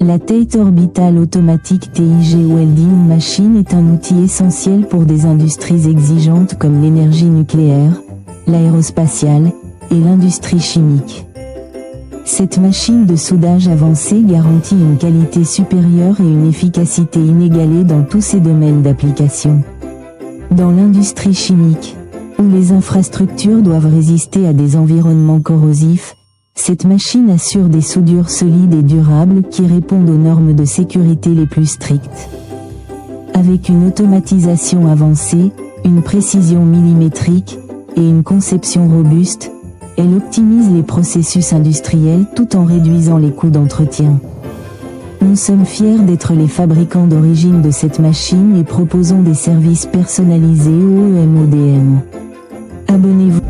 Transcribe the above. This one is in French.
La TATE Orbital Automatique TIG Welding Machine est un outil essentiel pour des industries exigeantes comme l'énergie nucléaire, l'aérospatiale et l'industrie chimique. Cette machine de soudage avancée garantit une qualité supérieure et une efficacité inégalée dans tous ses domaines d'application. Dans l'industrie chimique, où les infrastructures doivent résister à des environnements corrosifs, cette machine assure des soudures solides et durables qui répondent aux normes de sécurité les plus strictes. Avec une automatisation avancée, une précision millimétrique et une conception robuste, elle optimise les processus industriels tout en réduisant les coûts d'entretien. Nous sommes fiers d'être les fabricants d'origine de cette machine et proposons des services personnalisés au EMODM. Abonnez-vous.